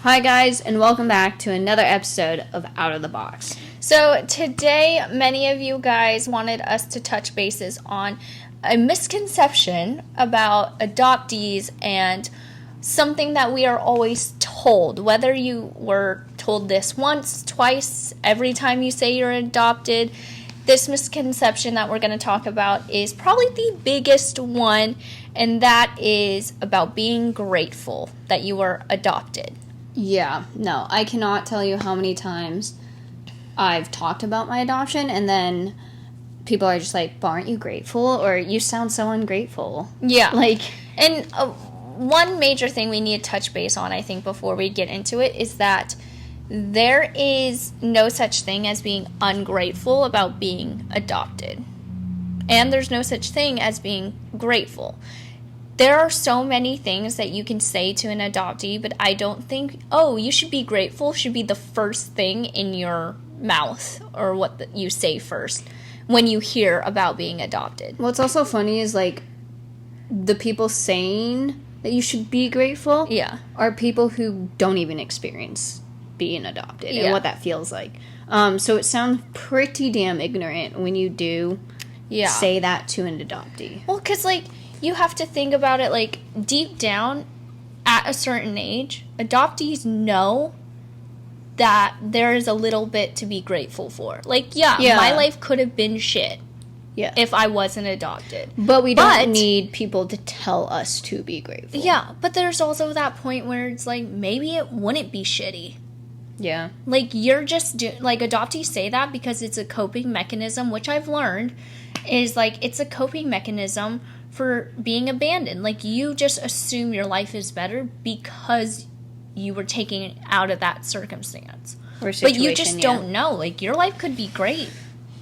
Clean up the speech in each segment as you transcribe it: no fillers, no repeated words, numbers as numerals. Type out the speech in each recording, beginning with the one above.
Hi guys, and welcome back to another episode of Out of the Box. So today, many of you guys wanted us to touch bases on a misconception about adoptees and something that we are always told. Whether you were told this once, twice, every time you say you're adopted, this misconception that we're going to talk about is probably the biggest one, and that is about being grateful that you were adopted. Yeah, no, I cannot tell you how many times I've talked about my adoption, and then people are just like, "But aren't you grateful?" Or "You sound so ungrateful." Yeah. And one major thing we need to touch base on, I think, before we get into it, is that there is no such thing as being ungrateful about being adopted. And there's no such thing as being grateful. There are so many things that you can say to an adoptee, but I don't think, you should be grateful should be the first thing in your mouth or what you say first when you hear about being adopted. what's also funny is, the people saying that you should be grateful are people who don't even experience being adopted and what that feels like. So it sounds pretty damn ignorant when you do say that to an adoptee. Well, because, you have to think about it, deep down, at a certain age, adoptees know that there is a little bit to be grateful for. My life could have been shit if I wasn't adopted. But we don't need people to tell us to be grateful. Yeah, but there's also that point where it's maybe it wouldn't be shitty. Yeah. You're just, adoptees say that because it's a coping mechanism, which I've learned is, it's a coping mechanism for being abandoned. You just assume your life is better because you were taken out of that circumstance. Or situation, but you just don't know. Your life could be great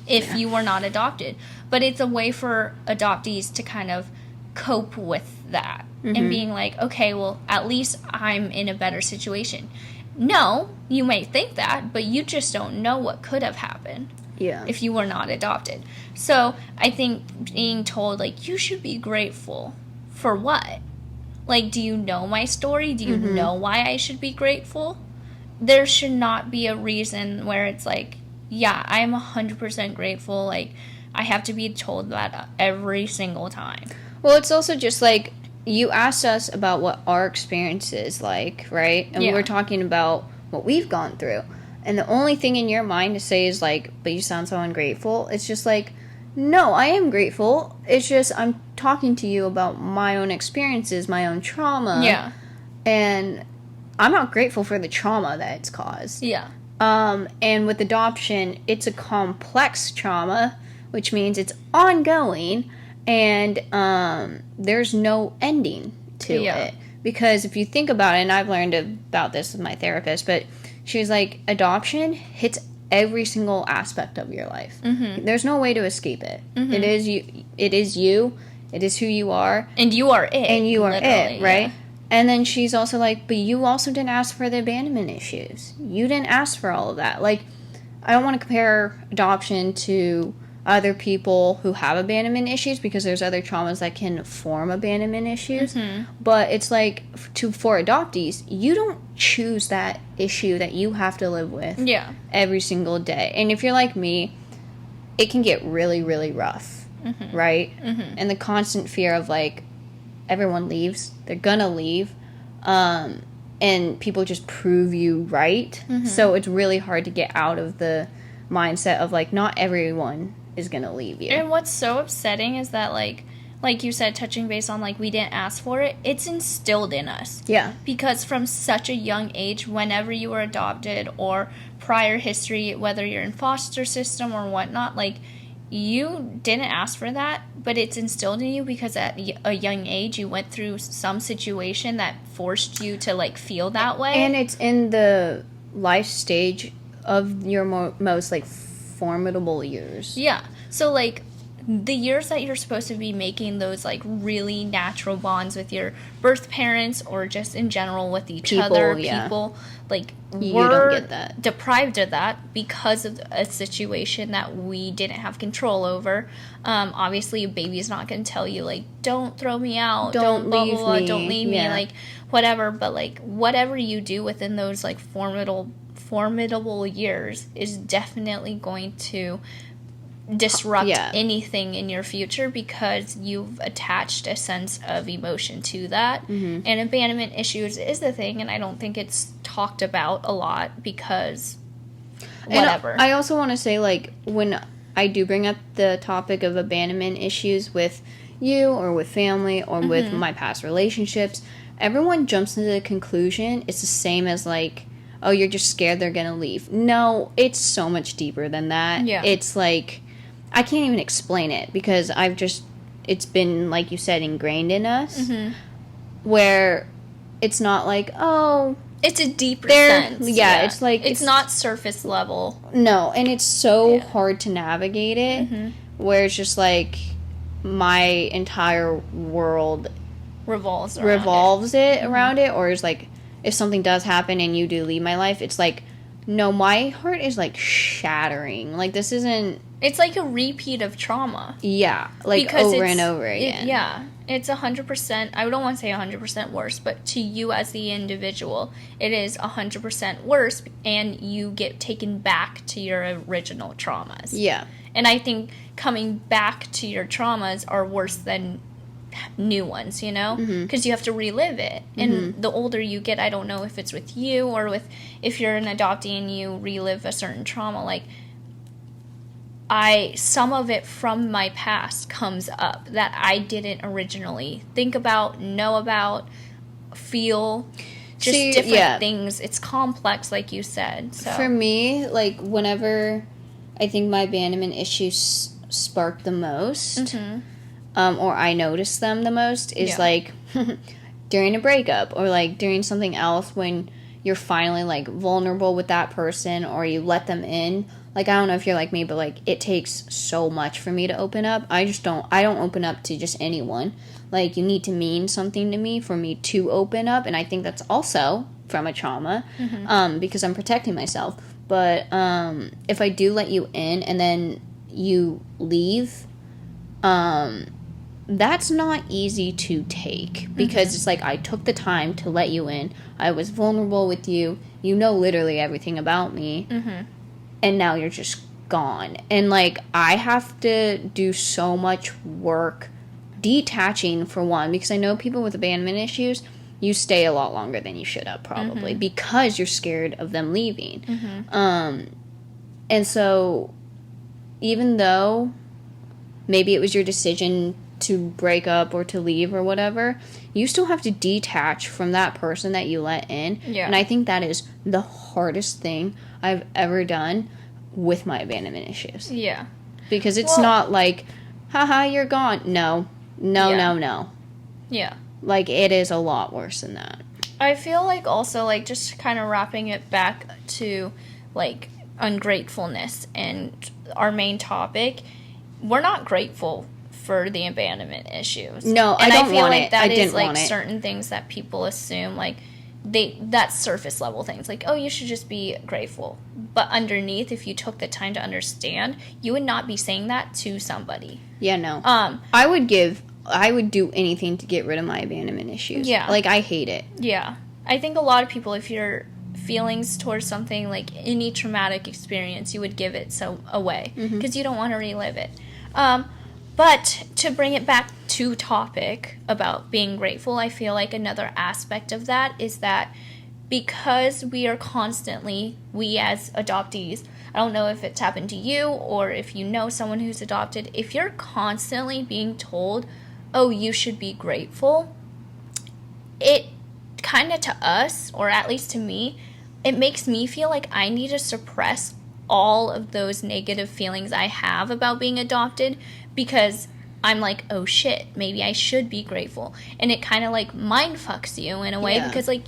if you were not adopted. But it's a way for adoptees to kind of cope with that. And being okay, well, at least I'm in a better situation. No, you may think that, but you just don't know what could have happened. Yeah. If you were not adopted. So I think being told, you should be grateful for what? Do you know my story? Do you know why I should be grateful? There should not be a reason where it's I'm 100% grateful. I have to be told that every single time. Well, it's also just you asked us about what our experience is like, right? And we're talking about what we've gone through. And the only thing in your mind to say is but you sound so ungrateful. It's just no, I am grateful. It's just I'm talking to you about my own experiences, my own trauma. Yeah. And I'm not grateful for the trauma that it's caused. Yeah. And with adoption, it's a complex trauma, which means it's ongoing, and there's no ending to it. Because if you think about it, and I've learned about this with my therapist, but she was adoption hits every single aspect of your life. Mm-hmm. There's no way to escape it. Mm-hmm. It is you. It is who you are. And you are it. And you are it, right? Yeah. And then she's also but you also didn't ask for the abandonment issues. You didn't ask for all of that. I don't want to compare adoption to other people who have abandonment issues because there's other traumas that can form abandonment issues. Mm-hmm. But it's for adoptees, you don't choose that issue that you have to live with every single day. And if you're like me, it can get really, really rough, right? Mm-hmm. And the constant fear of everyone leaves, they're gonna leave, and people just prove you right. Mm-hmm. So it's really hard to get out of the mindset of not everyone is gonna leave you. And what's so upsetting is that like you said, touching base on we didn't ask for it, it's instilled in us. Yeah. Because from such a young age, whenever you were adopted or prior history, whether you're in foster system or whatnot, you didn't ask for that, but it's instilled in you because at a young age you went through some situation that forced you to feel that way. And it's in the life stage of your most formidable years. Yeah. So the years that you're supposed to be making those really natural bonds with your birth parents or just in general with each other, people you we're don't get that. Deprived of that because of a situation that we didn't have control over. Obviously a baby's not going to tell you don't throw me out, don't leave me, don't leave me. whatever, but like whatever you do within those like formidable years is definitely going to disrupt anything in your future because you've attached a sense of emotion to that. And abandonment issues is the thing, and I don't think it's talked about a lot because whatever. And I also want to say, like, when I do bring up the topic of abandonment issues with you or with family or with my past relationships, everyone jumps to the conclusion it's the same as, like, oh, you're just scared they're gonna leave. No, it's so much deeper than that. Yeah. It's like, I can't even explain it because it's been, like you said, ingrained in us, where it's not like, oh, it's a deeper sense. Yeah, it's like... It's not surface level. No, and it's so hard to navigate it, where it's just like, my entire world revolves around it, or is like, if something does happen and you do leave my life, it's like, no, my heart is like shattering. Like, this isn't... It's like a repeat of trauma. Yeah, like because over and over again. It's 100%, I don't want to say 100% worse, but to you as the individual, it is 100% worse, and you get taken back to your original traumas. Yeah. And I think coming back to your traumas are worse than new ones, you know? Because you have to relive it. And the older you get, I don't know if it's with you or with, if you're an adoptee and you relive a certain trauma, like, some of it from my past comes up that I didn't originally think about, know about, feel, just different things. It's complex, like you said. So for me, like, whenever I think my abandonment issues spark the most, or I notice them the most, is like during a breakup or like during something else when you're finally like vulnerable with that person or you let them in. Like, I don't know if you're like me, but, like, it takes so much for me to open up. I don't open up to just anyone. Like, you need to mean something to me for me to open up, and I think that's also from a trauma, because I'm protecting myself. But if I do let you in and then you leave, that's not easy to take, because it's like, I took the time to let you in. I was vulnerable with you. You know literally everything about me. And now you're just gone. And, like, I have to do so much work detaching, for one, because I know people with abandonment issues, you stay a lot longer than you should have, probably, because you're scared of them leaving. And so, even though maybe it was your decision to break up or to leave or whatever, you still have to detach from that person that you let in. And I think that is the hardest thing I've ever done with my abandonment issues. Because it's not like, haha, you're gone. No. Yeah. Like, it is a lot worse than that. I feel like also, like, just kind of wrapping it back to, like, ungratefulness and our main topic, we're not grateful for the abandonment issues. No, and I don't feel want like it. that I is didn't like want it. Certain things that people assume, like, that's surface level things, like, oh, you should just be grateful. But underneath, if you took the time to understand, you would not be saying that to somebody. Yeah, no. I would do anything to get rid of my abandonment issues. Yeah. Like, I hate it. Yeah. I think a lot of people, if your feelings towards something, like any traumatic experience, you would give it away because you don't want to relive it. But to bring it back to topic about being grateful, I feel like another aspect of that is that because we are constantly, we as adoptees, I don't know if it's happened to you or if you know someone who's adopted, if you're constantly being told, oh, you should be grateful, it kind of, to us, or at least to me, it makes me feel like I need to suppress all of those negative feelings I have about being adopted, because I'm like, oh shit, maybe I should be grateful. And it kind of like mind fucks you in a way, because like,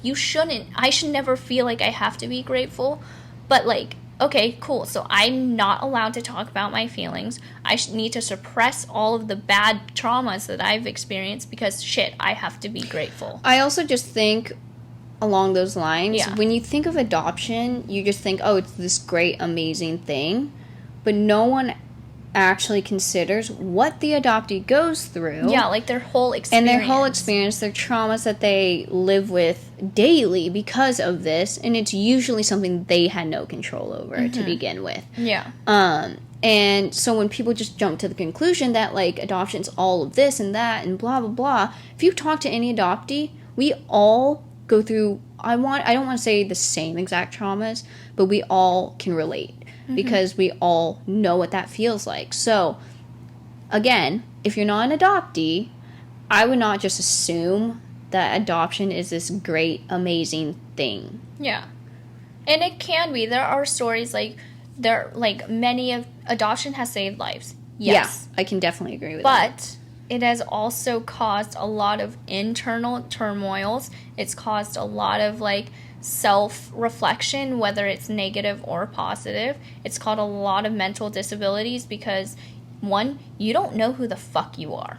I should never feel like I have to be grateful. But like, okay, cool, so I'm not allowed to talk about my feelings. I need to suppress all of the bad traumas that I've experienced because shit, I have to be grateful. I also just think along those lines, when you think of adoption, you just think, oh, it's this great, amazing thing. But no one actually considers what the adoptee goes through. Yeah, like their whole experience. And their whole experience, their traumas that they live with daily because of this. And it's usually something they had no control over to begin with. Yeah. And so when people just jump to the conclusion that, like, adoption's all of this and that and blah, blah, blah, if you talk to any adoptee, we all go through, I don't want to say the same exact traumas, but we all can relate because we all know what that feels like. So, again, if you're not an adoptee, I would not just assume that adoption is this great, amazing thing. Yeah. And it can be. There are stories many of adoption has saved lives. Yes. Yeah, I can definitely agree with that. But it has also caused a lot of internal turmoils. It's caused a lot of self-reflection, whether it's negative or positive. It's caused a lot of mental disabilities because, one, you don't know who the fuck you are.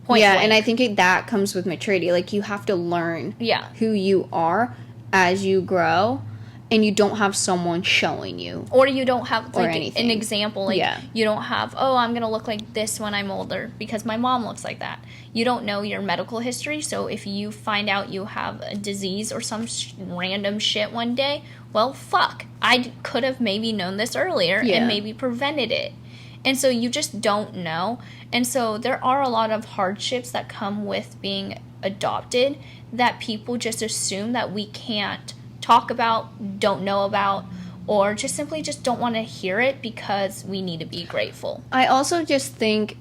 Point blank. And I think that comes with maturity. Like, you have to learn who you are as you grow. And you don't have someone showing you. Or you don't have, an example. You don't have, I'm going to look like this when I'm older because my mom looks like that. You don't know your medical history. So if you find out you have a disease or some random shit one day, well, fuck. I could have maybe known this earlier and maybe prevented it. And so you just don't know. And so there are a lot of hardships that come with being adopted that people just assume that we can't talk about, don't know about, or just simply just don't want to hear it because we need to be grateful. I also just think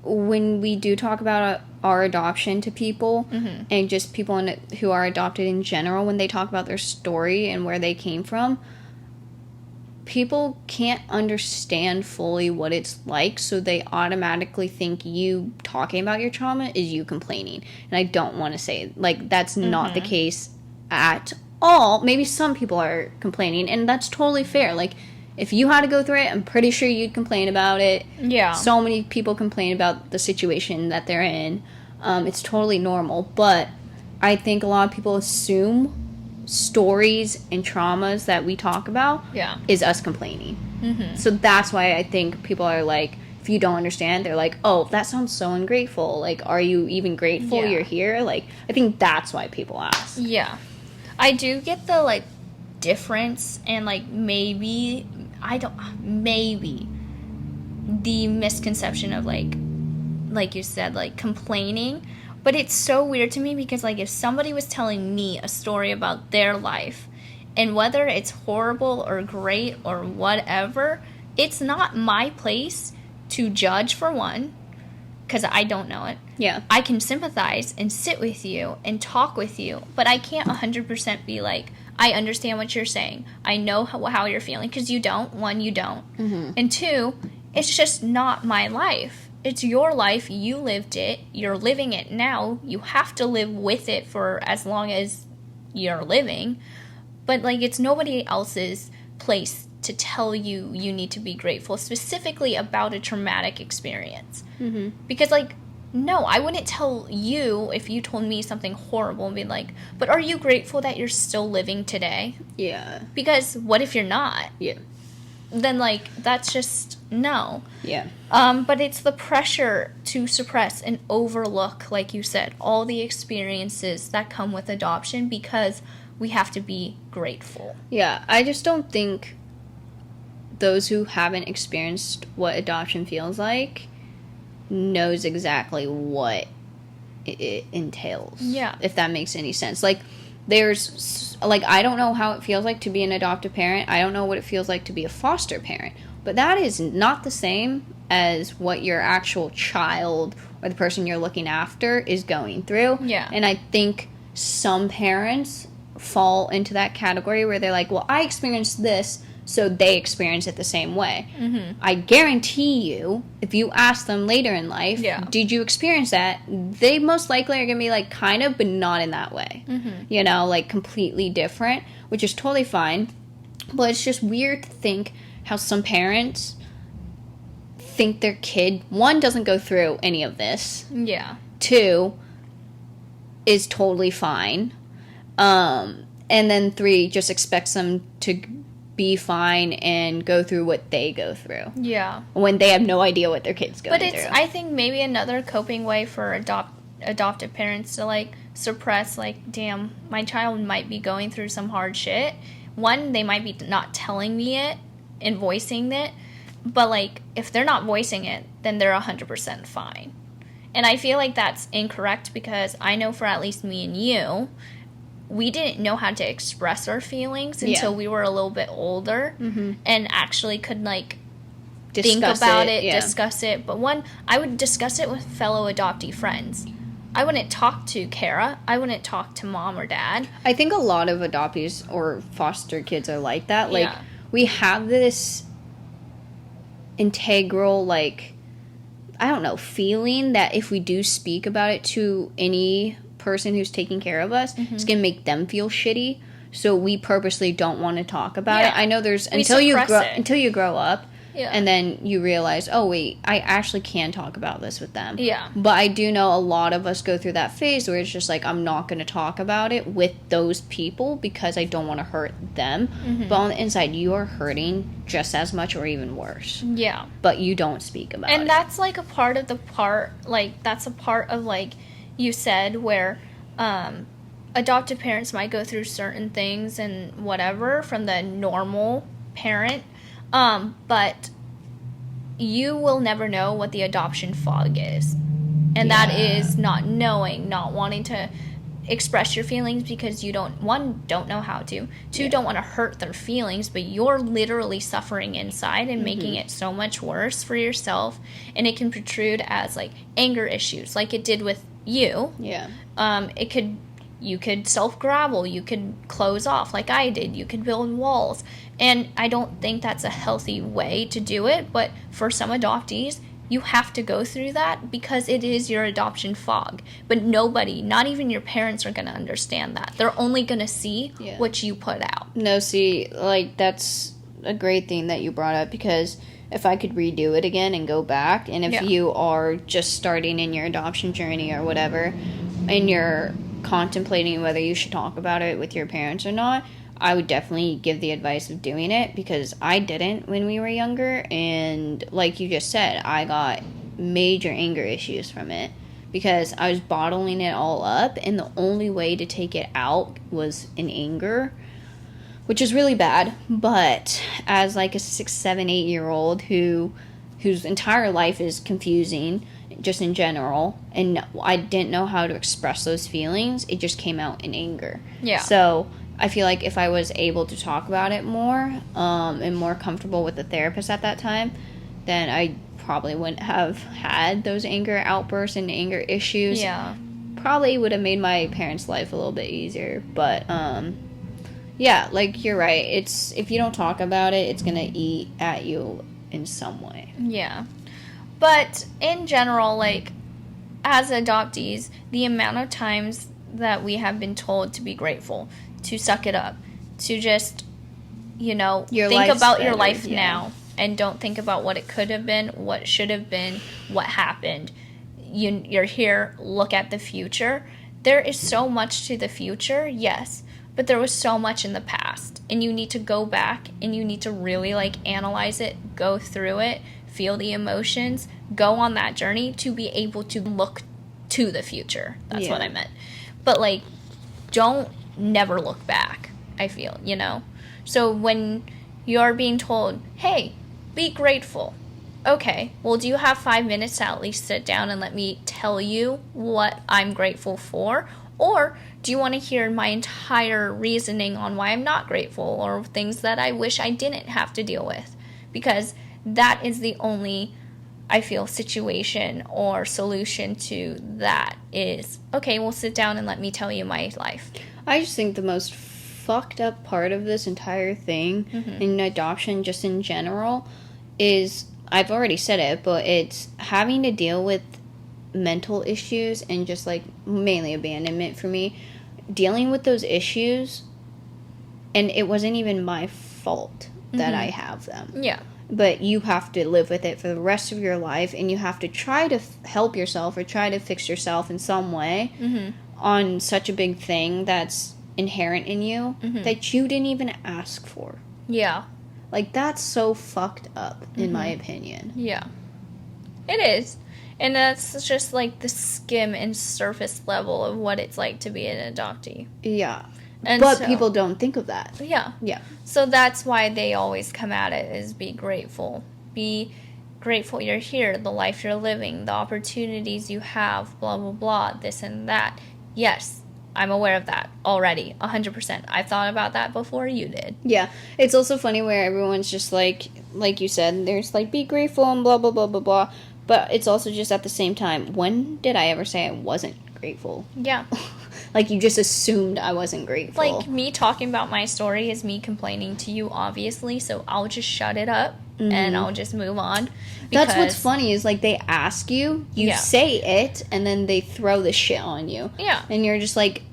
when we do talk about our adoption to people and just people who are adopted in general, when they talk about their story and where they came from, people can't understand fully what it's like, so they automatically think you talking about your trauma is you complaining. And I don't want to say, that's not the case at all. Maybe some people are complaining, and that's totally fair. If you had to go through it, I'm pretty sure you'd complain about it. Yeah. So many people complain about the situation that they're in. It's totally normal, but I think a lot of people assume stories and traumas that we talk about is us complaining. So that's why I think people are if you don't understand, they're like, oh, that sounds so ungrateful. Are you even grateful you're here? I think that's why people ask. Yeah. I do get the, difference and, maybe the misconception of, like you said, complaining. But it's so weird to me because, if somebody was telling me a story about their life, and whether it's horrible or great or whatever, it's not my place to judge, for one, because I don't know it. Yeah. I can sympathize and sit with you and talk with you, but I can't 100% be I understand what you're saying. I know how you're feeling, because you don't. One, you don't. And two, it's just not my life. It's your life. You lived it. You're living it now. You have to live with it for as long as you're living. But, it's nobody else's place to tell you need to be grateful, specifically about a traumatic experience. Because, no, I wouldn't tell you if you told me something horrible and be but are you grateful that you're still living today? Yeah. Because what if you're not? Yeah. Then, that's just, no. Yeah. But it's the pressure to suppress and overlook, like you said, all the experiences that come with adoption because we have to be grateful. Yeah, I just don't think those who haven't experienced what adoption feels like knows exactly what it entails. Yeah. If that makes any sense. There's, I don't know how it feels like to be an adoptive parent. I don't know what it feels like to be a foster parent. But that is not the same as what your actual child or the person you're looking after is going through. Yeah. And I think some parents fall into that category where they're well, I experienced this, so they experience it the same way. I guarantee you, if you ask them later in life, did you experience that? They most likely are going to be kind of, but not in that way. Completely different, which is totally fine. But it's just weird to think how some parents think their kid, one, doesn't go through any of this. Yeah. Two, is totally fine. And then three, just expects them to be fine and go through what they go through. Yeah. When they have no idea what their kid's going through. But it's, I think, maybe another coping way for adoptive parents to, like, suppress, like, damn, my child might be going through some hard shit. One, they might be not telling me it and voicing it. But, like, if they're not voicing it, then they're 100% fine. And I feel like that's incorrect because I know for at least me and you, we didn't know how to express our feelings until we were a little bit older and actually could, like, think about it, discuss it. But one, I would discuss it with fellow adoptee friends. I wouldn't talk to Kara. I wouldn't talk to mom or dad. I think a lot of adoptees or foster kids are like that. Like, we have this integral, like, I don't know, feeling that if we do speak about it to any person who's taking care of us, it's gonna make them feel shitty. So we purposely don't want to talk about it. I know there's until you grow up, and then you realize, oh wait, I actually can talk about this with them. Yeah. But I do know a lot of us go through that phase where it's just like, I'm not going to talk about it with those people because I don't want to hurt them. But on the inside, you are hurting just as much or even worse. Yeah. But you don't speak about it. And that's like a part of that's a part of, like, you said, where adoptive parents might go through certain things and whatever from the normal parent, but you will never know what the adoption fog is. And that is not knowing, not wanting to express your feelings because you don't know how to. Two, don't want to hurt their feelings, but you're literally suffering inside and making it so much worse for yourself. And it can protrude as, like, anger issues, like it did with you. Yeah. You could self-gravel, you could close off like I did, you could build walls. And I don't think that's a healthy way to do it, but for some adoptees, you have to go through that because it is your adoption fog. But nobody, not even your parents, are going to understand that. They're only going to see what you put out. No, see, like, that's a great thing that you brought up because if I could redo it again and go back, and if you are just starting in your adoption journey or whatever, and you're contemplating whether you should talk about it with your parents or not, I would definitely give the advice of doing it because I didn't when we were younger, and like you just said, I got major anger issues from it because I was bottling it all up, and the only way to take it out was in anger, which is really bad. But as like a 6, 7, 8-year-old whose entire life is confusing just in general, and I didn't know how to express those feelings, it just came out in anger. Yeah. So I feel like if I was able to talk about it more, and more comfortable with the therapist at that time, then I probably wouldn't have had those anger outbursts and anger issues. Yeah. Probably would have made my parents' life a little bit easier. But, yeah, like, you're right. If you don't talk about it, it's going to eat at you in some way. Yeah. But in general, like, as adoptees, the amount of times that we have been told to be grateful, to suck it up, to just, think about your life now and don't think about what it could have been, what should have been, what happened. You're here, look at the future. There is so much to the future, yes, but there was so much in the past. And you need to go back and you need to really, like, analyze it, go through it, feel the emotions, go on that journey to be able to look to the future. That's what I meant. But, like, don't never look back, I feel, So when you're being told, hey, be grateful. Okay, well, do you have 5 minutes to at least sit down and let me tell you what I'm grateful for? Or do you want to hear my entire reasoning on why I'm not grateful or things that I wish I didn't have to deal with? Because that is the only, I feel, situation or solution to that is, okay, well, sit down and let me tell you my life. I just think the most fucked up part of this entire thing in adoption, just in general, is, I've already said it, but it's having to deal with mental issues and just, like, mainly abandonment for me. Dealing with those issues, and it wasn't even my fault that I have them. Yeah. But you have to live with it for the rest of your life, and you have to try to help yourself or try to fix yourself in some way on such a big thing that's inherent in you that you didn't even ask for. Yeah. Like, that's so fucked up, in my opinion. Yeah. It is. And that's just like the skim and surface level of what it's like to be an adoptee. Yeah. And but so, people don't think of that. Yeah. Yeah. So that's why they always come at it is be grateful. Be grateful you're here, the life you're living, the opportunities you have, blah, blah, blah, this and that. Yes, I'm aware of that already, 100%. I thought about that before you did. Yeah. It's also funny where everyone's just like you said, there's like, be grateful and blah, blah, blah, blah, blah. But it's also just at the same time, when did I ever say I wasn't grateful? Yeah. Like, you just assumed I wasn't grateful. Like, me talking about my story is me complaining to you, obviously, so I'll just shut it up and I'll just move on. That's what's funny is, like, they ask you, you say it, and then they throw the shit on you. Yeah. And you're just like,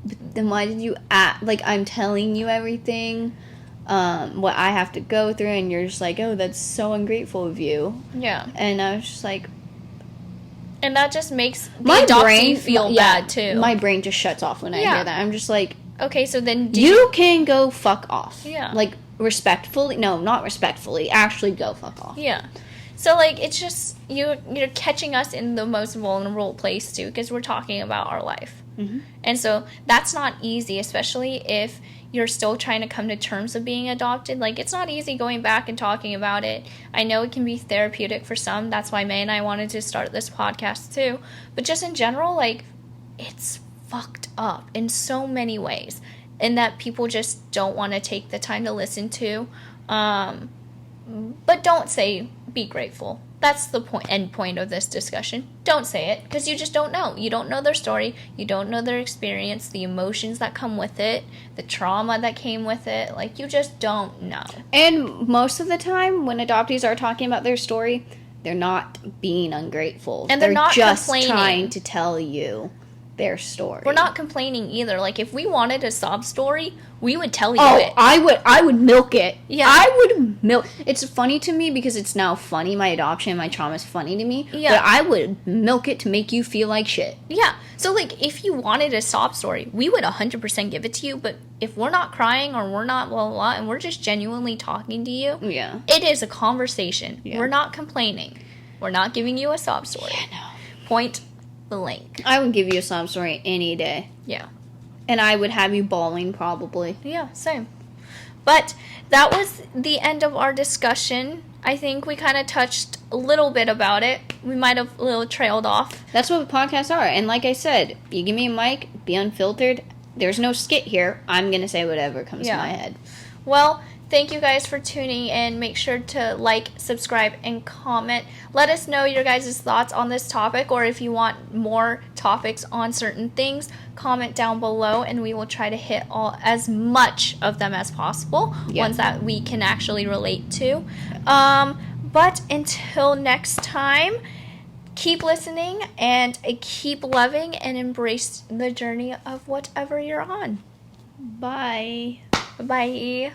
then why did you act? Like, I'm telling you everything, what I have to go through, and you're just like, oh, that's so ungrateful of you. Yeah. And I was just like... And that just makes the adoptee feel bad, too. My brain just shuts off when I hear that. I'm just like... Okay, so then... You can go fuck off. Yeah. Like, respectfully... No, not respectfully. Actually go fuck off. Yeah. So, like, it's just... You're catching us in the most vulnerable place, too, because we're talking about our life. Mm-hmm. And so, that's not easy, especially if you're still trying to come to terms of being adopted. Like, it's not easy going back and talking about it. I know it can be therapeutic for some. That's why May and I wanted to start this podcast, too. But just in general, like, it's fucked up in so many ways. And that people just don't want to take the time to listen to. But don't say, be grateful. That's the end point of this discussion. Don't say it, because you just don't know. You don't know their story. You don't know their experience, the emotions that come with it, the trauma that came with it. Like, you just don't know. And most of the time, when adoptees are talking about their story, they're not being ungrateful. And they're not just complaining. Trying to tell you their story. We're not complaining either. Like, if we wanted a sob story, we would tell you it. I would milk it. Yeah. I would milk. It's funny to me because it's now funny. My adoption, my trauma is funny to me. Yeah. But I would milk it to make you feel like shit. Yeah. So, like, if you wanted a sob story, we would 100% give it to you. But if we're not crying or we're not blah, blah, blah, and we're just genuinely talking to you, yeah, it is a conversation. Yeah. We're not complaining. We're not giving you a sob story. Yeah, no. Point blank. I would give you a sob story any day. Yeah. And I would have you bawling, probably. Yeah, same. But that was the end of our discussion. I think we kind of touched a little bit about it. We might have a little trailed off. That's what podcasts are. And like I said, you give me a mic, be unfiltered. There's no skit here. I'm going to say whatever comes to my head. Well, thank you guys for tuning in. Make sure to like, subscribe, and comment. Let us know your guys' thoughts on this topic, or if you want more topics on certain things, comment down below, and we will try to hit as much of them as possible, ones that we can actually relate to. But until next time, keep listening and keep loving and embrace the journey of whatever you're on. Bye. Bye.